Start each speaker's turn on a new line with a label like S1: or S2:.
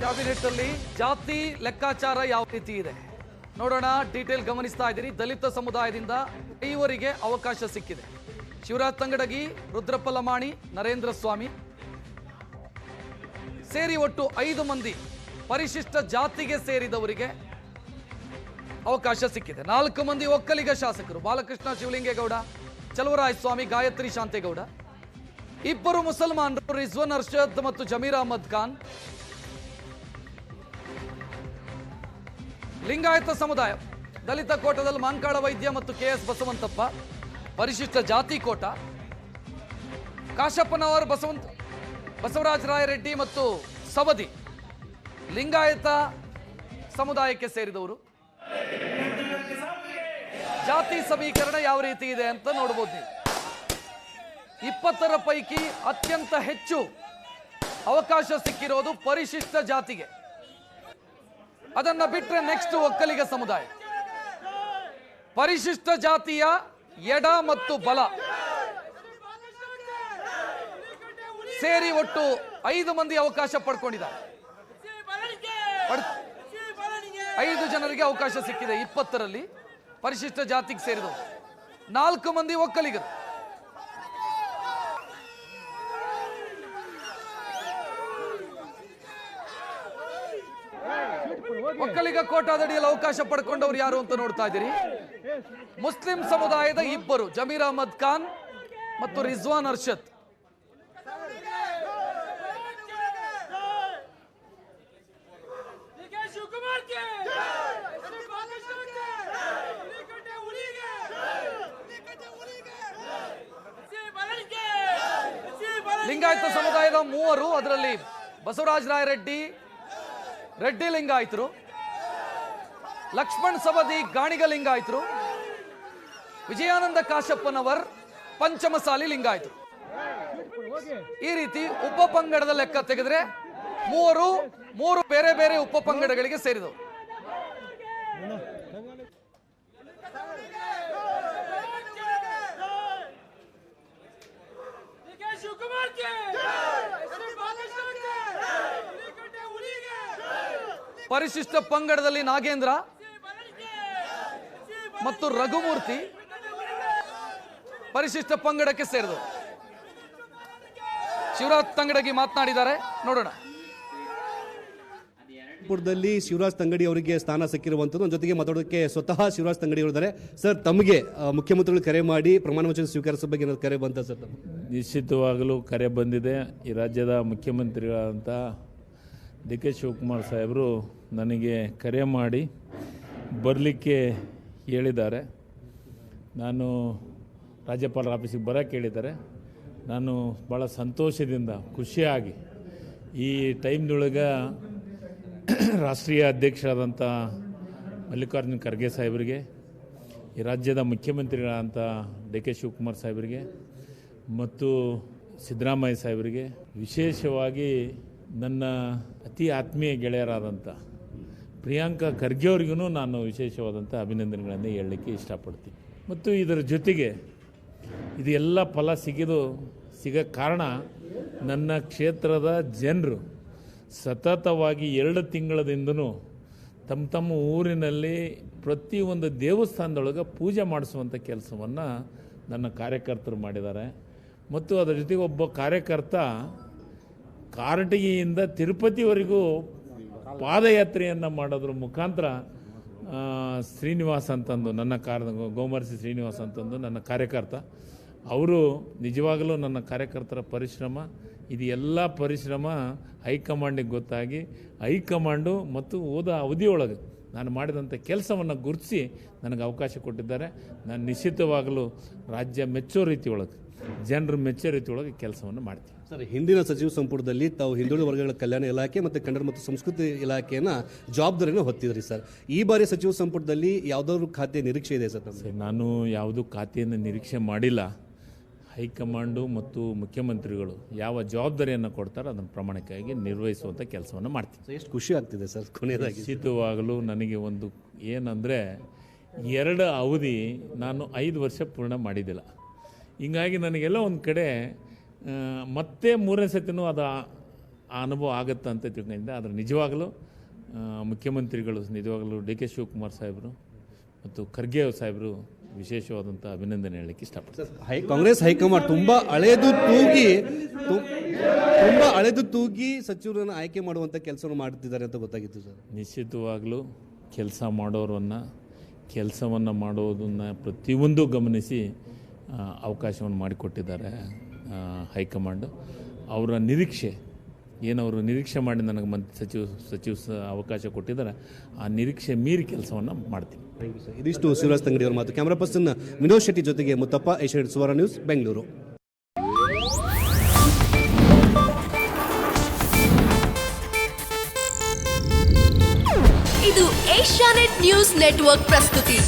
S1: Cabinet ಅಲ್ಲಿ ಜಾತಿ ಲೆಕ್ಕಾಚಾರ ಯಾವ ರೀತಿ ಇದೆ ನೋಡೋಣ. ಡೀಟೇಲ್ ಗಮನಿಸ್ತಾ ಇದ್ದೀರಿ. ದಲಿತ ಸಮುದಾಯದಿಂದ 5ವರಿಗೆ ಅವಕಾಶ ಸಿಕ್ಕಿದೆ. ಶಿವರಾಜ್ ತಂಗಡಗಿ, ರುದ್ರಪ್ಪ ಲಮಾಣಿ, ನರೇಂದ್ರ ಸ್ವಾಮಿ ಸೇರಿ ಒಟ್ಟು 5 ಮಂದಿ ಪರಿಶಿಷ್ಟ ಜಾತಿಗೆ ಸೇರಿದವರಿಗೆ ಅವಕಾಶ ಸಿಕ್ಕಿದೆ. 4 ಮಂದಿ ಒಕ್ಕಲಿಗ ಶಾಸಕರು, ಬಾಲಕೃಷ್ಣ ಶಿವಲಿಂಗೇಗೌಡ, ಚಲುವರಾಯ ಸ್ವಾಮಿ, ಗಾಯತ್ರಿ ಶಾಂತೇಗೌಡ. 2 ಮುಸಲ್ಮಾನರು, ರಿಜ್ವಾನ್ ಅರ್ಷದ್ ಮತ್ತು ಜಮೀರ್ ಅಹಮದ್ ಖಾನ್. ಲಿಂಗಾಯತ ಸಮುದಾಯ ದಲಿತ ಕೋಟದಲ್ಲಿ ಮಾನ್ಕಾಳ ವೈದ್ಯ ಮತ್ತು KS ಬಸವಂತಪ್ಪ. ಪರಿಶಿಷ್ಟ ಜಾತಿ ಕೋಟ ಕಾಶಪ್ಪನವರ್, ಬಸವರಾಜ ರಾಯರೆಡ್ಡಿ ಮತ್ತು ಸವದಿ ಲಿಂಗಾಯತ ಸಮುದಾಯಕ್ಕೆ ಸೇರಿದವರು. ಜಾತಿ ಸಮೀಕರಣ ಯಾವ ರೀತಿ ಇದೆ ಅಂತ ನೋಡಬಹುದು ನೀವು. 20ರ ಪೈಕಿ ಅತ್ಯಂತ ಹೆಚ್ಚು ಅವಕಾಶ ಸಿಕ್ಕಿರೋದು ಪರಿಶಿಷ್ಟ ಜಾತಿಗೆ. ಅದನ್ನ ಬಿಟ್ಟರೆ ನೆಕ್ಸ್ಟ್ ಒಕ್ಕಲಿಗ ಸಮುದಾಯ. ಪರಿಶಿಷ್ಟ ಜಾತಿಯ ಎಡ ಮತ್ತು ಬಲ ಸೇರಿ ಒಟ್ಟು 5 ಮಂದಿ ಅವಕಾಶ ಪಡ್ಕೊಂಡಿದ್ದಾರೆ. 5 ಜನರಿಗೆ ಅವಕಾಶ ಸಿಕ್ಕಿದೆ 20ರಲ್ಲಿ ಪರಿಶಿಷ್ಟ ಜಾತಿಗೆ ಸೇರಿದವರು. 4 ಮಂದಿ ಒಕ್ಕಲಿಗರು. ಒಕ್ಕಲಿಗ ಕೋಟಾದಡಿಯಲ್ಲಿ ಅವಕಾಶ ಪಡ್ಕೊಂಡವ್ರು ಯಾರು ಅಂತ ನೋಡ್ತಾ ಇದ್ದೀರಿ. ಮುಸ್ಲಿಂ ಸಮುದಾಯದ 2 ಜಮೀರ್ ಅಹಮದ್ ಖಾನ್ ಮತ್ತು ರಿಜ್ವಾನ್ ಅರ್ಷದ್. ಲಿಂಗಾಯತ ಸಮುದಾಯದ 3, ಅದರಲ್ಲಿ ಬಸವರಾಜ ರಾಯರೆಡ್ಡಿ ರೆಡ್ಡಿ ಲಿಂಗಾಯತರು, ಲಕ್ಷ್ಮಣ್ ಸವದಿ ಗಾಣಿಗ ಲಿಂಗಾಯತರು, ವಿಜಯಾನಂದ ಕಾಶಪ್ಪನವರ್ ಪಂಚಮಸಾಲಿ ಲಿಂಗಾಯತರು. ಈ ರೀತಿ ಉಪಪಂಗಡದ ಲೆಕ್ಕ ತೆಗೆದ್ರೆ 3 ಬೇರೆ ಬೇರೆ ಉಪಪಂಗಡಗಳಿಗೆ ಸೇರಿದವು. ಪರಿಶಿಷ್ಟ ಪಂಗಡದಲ್ಲಿ ನಾಗೇಂದ್ರ ಮತ್ತು ರಘುಮೂರ್ತಿ ಪರಿಶಿಷ್ಟ ಪಂಗಡಕ್ಕೆ ಸೇರಿದವು. ಶಿವರಾಜ್ ತಂಗಡಗಿ ಮಾತನಾಡಿದ್ದಾರೆ, ನೋಡೋಣ.
S2: ಪುರದಲ್ಲಿ ಶಿವರಾಜ್ ತಂಗಡಿ ಅವರಿಗೆ ಸ್ಥಾನ ಸಿಕ್ಕಿರುವಂಥದ್ದು. ಜೊತೆಗೆ ಮಾತಾಡೋದಕ್ಕೆ ಸ್ವತಃ ಶಿವರಾಜ್ ತಂಗಡಿ ಅವರಿದ್ದಾರೆ. ಸರ್, ತಮಗೆ ಮುಖ್ಯಮಂತ್ರಿಗಳು ಕರೆ ಮಾಡಿ ಪ್ರಮಾಣ ವಚನ ಸ್ವೀಕರಿಸೋ ಬಗ್ಗೆ ಏನಾದ್ರು ಕರೆ ಬಂತ ಸರ್?
S3: ನಿಶ್ಚಿತವಾಗಲೂ ಕರೆ ಬಂದಿದೆ. ಈ ರಾಜ್ಯದ ಮುಖ್ಯಮಂತ್ರಿಗಳಂತ DK ಶಿವಕುಮಾರ್ ಸಾಹೇಬರು ನನಗೆ ಕರೆ ಮಾಡಿ ಬರಲಿಕ್ಕೆ ಹೇಳಿದ್ದಾರೆ. ನಾನು ರಾಜ್ಯಪಾಲರ ಆಫೀಸಿಗೆ ಬರೋಕ್ಕೆ ಹೇಳಿದ್ದಾರೆ. ನಾನು ಭಾಳ ಸಂತೋಷದಿಂದ ಖುಷಿಯಾಗಿ ಈ ಟೈಮ್ನೊಳಗೆ ರಾಷ್ಟ್ರೀಯ ಅಧ್ಯಕ್ಷರಾದಂಥ ಮಲ್ಲಿಕಾರ್ಜುನ ಖರ್ಗೆ ಸಾಹೇಬರಿಗೆ, ಈ ರಾಜ್ಯದ ಮುಖ್ಯಮಂತ್ರಿಗಳಂತ DK ಶಿವಕುಮಾರ್ ಸಾಹೇಬರಿಗೆ ಮತ್ತು ಸಿದ್ದರಾಮಯ್ಯ ಸಾಹೇಬರಿಗೆ, ವಿಶೇಷವಾಗಿ ನನ್ನ ಅತಿ ಆತ್ಮೀಯ ಗೆಳೆಯರಾದಂಥ ಪ್ರಿಯಾಂಕಾ ಖರ್ಗೆ ಅವ್ರಿಗೂ ನಾನು ವಿಶೇಷವಾದಂಥ ಅಭಿನಂದನೆಗಳನ್ನು ಹೇಳಲಿಕ್ಕೆ ಇಷ್ಟಪಡ್ತೀನಿ. ಮತ್ತು ಇದರ ಜೊತೆಗೆ ಇದೆಲ್ಲ ಫಲ ಸಿಗೋ ಕಾರಣ ನನ್ನ ಕ್ಷೇತ್ರದ ಜನರು ಸತತವಾಗಿ 2 ತಿಂಗಳದಿಂದನೂ ತಮ್ಮ ಊರಿನಲ್ಲಿ ಪ್ರತಿಯೊಂದು ದೇವಸ್ಥಾನದೊಳಗೆ ಪೂಜೆ ಮಾಡಿಸುವಂಥ ಕೆಲಸವನ್ನು ನನ್ನ ಕಾರ್ಯಕರ್ತರು ಮಾಡಿದ್ದಾರೆ. ಮತ್ತು ಅದರ ಜೊತೆಗೆ ಒಬ್ಬ ಕಾರ್ಯಕರ್ತ ಕಾರಟಗಿಯಿಂದ ತಿರುಪತಿವರೆಗೂ ಪಾದಯಾತ್ರೆಯನ್ನು ಮಾಡೋದ್ರ ಮುಖಾಂತರ ಶ್ರೀನಿವಾಸ್ ಅಂತಂದು ನನ್ನ ಗೋಮರ್ಸಿ ಶ್ರೀನಿವಾಸ್ ಅಂತಂದು ನನ್ನ ಕಾರ್ಯಕರ್ತ, ಅವರು ನಿಜವಾಗಲೂ ನನ್ನ ಕಾರ್ಯಕರ್ತರ ಪರಿಶ್ರಮ, ಇದು ಎಲ್ಲ ಪರಿಶ್ರಮ ಹೈಕಮಾಂಡಿಗೆ ಗೊತ್ತಾಗಿ ಹೈಕಮಾಂಡು ಮತ್ತು ಅವಧಿಯೊಳಗೆ ನಾನು ಮಾಡಿದಂಥ ಕೆಲಸವನ್ನು ಗುರುತಿಸಿ ನನಗೆ ಅವಕಾಶ ಕೊಟ್ಟಿದ್ದಾರೆ. ನಾನು ನಿಶ್ಚಿತವಾಗಲೂ ರಾಜ್ಯ ಮೆಚ್ಚೋ ರೀತಿಯೊಳಗೆ, ಜನರು ಮೆಚ್ಚೋ ರೀತಿಯೊಳಗೆ ಕೆಲಸವನ್ನು ಮಾಡ್ತೀನಿ.
S2: ಸರ್, ಹಿಂದಿನ ಸಚಿವ ಸಂಪುಟದಲ್ಲಿ ತಾವು ಹಿಂದುಳಿದ ವರ್ಗಗಳ ಕಲ್ಯಾಣ ಇಲಾಖೆ ಮತ್ತು ಕನ್ನಡ ಮತ್ತು ಸಂಸ್ಕೃತಿ ಇಲಾಖೆಯನ್ನು ಜವಾಬ್ದಾರಿಯನ್ನು ಹೊತ್ತಿದ್ರಿ ಸರ್. ಈ ಬಾರಿ ಸಚಿವ ಸಂಪುಟದಲ್ಲಿ ಯಾವುದಾದ್ರು ಖಾತೆ ನಿರೀಕ್ಷೆ ಇದೆ ಸರ್?
S3: ನಾನು ಯಾವುದೂ ಖಾತೆಯನ್ನು ನಿರೀಕ್ಷೆ ಮಾಡಿಲ್ಲ. ಹೈಕಮಾಂಡು ಮತ್ತು ಮುಖ್ಯಮಂತ್ರಿಗಳು ಯಾವ ಜವಾಬ್ದಾರಿಯನ್ನು ಕೊಡ್ತಾರೆ ಅದನ್ನು ಪ್ರಾಮಾಣಿಕವಾಗಿ ನಿರ್ವಹಿಸುವಂಥ ಕೆಲಸವನ್ನು ಮಾಡ್ತೀನಿ.
S2: ಎಷ್ಟು ಖುಷಿ ಆಗ್ತಿದೆ ಸರ್ ಕೊನೆಯದಾಗಿ?
S3: ನಿಶ್ಚಿತವಾಗಲೂ ನನಗೆ ಒಂದು ಏನಂದರೆ 2 ಅವಧಿ ನಾನು 5 ವರ್ಷ ಪೂರ್ಣ ಮಾಡಿದ್ದಿಲ್ಲ. ಹಿಂಗಾಗಿ ನನಗೆಲ್ಲ ಒಂದು ಕಡೆ ಮತ್ತೆ 3ನೇ ಸತಿನೂ ಅದು ಆ ಅನುಭವ ಆಗುತ್ತಾ ಅಂತ ತಿಳ್ಕೊಂಡಿದ್ದೆ. ಆದರೆ ನಿಜವಾಗಲೂ ಮುಖ್ಯಮಂತ್ರಿಗಳು ನಿಜವಾಗಲೂ ಡಿ ಕೆ ಶಿವಕುಮಾರ್ ಸಾಹೇಬರು ಮತ್ತು ಖರ್ಗೆ ಸಾಹೇಬರು ವಿಶೇಷವಾದಂಥ ಅಭಿನಂದನೆ ಹೇಳಲಿಕ್ಕೆ ಇಷ್ಟಪಡ್ತಾರೆ.
S2: ಕಾಂಗ್ರೆಸ್ ಹೈಕಮಾಂಡ್ ತುಂಬ ಹಳೆದು ತೂಗಿ ಸಚಿವರನ್ನು ಆಯ್ಕೆ ಮಾಡುವಂಥ ಕೆಲಸವನ್ನು ಮಾಡುತ್ತಿದ್ದಾರೆ ಅಂತ ಗೊತ್ತಾಗಿತ್ತು ಸರ್.
S3: ನಿಶ್ಚಿತವಾಗಲೂ ಕೆಲಸವನ್ನು ಮಾಡೋದನ್ನು ಪ್ರತಿಯೊಂದು ಗಮನಿಸಿ ಅವಕಾಶವನ್ನು ಮಾಡಿಕೊಟ್ಟಿದ್ದಾರೆ ಹೈಕಮಾಂಡು. ಅವರ ನಿರೀಕ್ಷೆ ಏನವರು ನಿರೀಕ್ಷೆ ಮಾಡಿ ನನಗೆ ಸಚಿವ ಅವಕಾಶ ಕೊಟ್ಟಿದ್ದಾರೆ, ಆ ನಿರೀಕ್ಷೆ ಮೀರಿ ಕೆಲಸವನ್ನು ಮಾಡ್ತೀನಿ.
S2: ಇದಿಷ್ಟು ಶಿವರಾಜ್ ತಂಗಡಿ ಅವರ ಮಾತು. ಕ್ಯಾಮರಾ ಪರ್ಸನ್ ವಿನೋದ್ ಶೆಟ್ಟಿ ಜೊತೆಗೆ ಮುತ್ತಪ್ಪ, ಏಷ್ಯಾನೆಟ್ ಸುವರ್ಣ ನ್ಯೂಸ್, ಬೆಂಗಳೂರು.
S4: ಇದು ಏಷ್ಯಾನೆಟ್ ನ್ಯೂಸ್ ನೆಟ್ವರ್ಕ್ ಪ್ರಸ್ತುತಿ.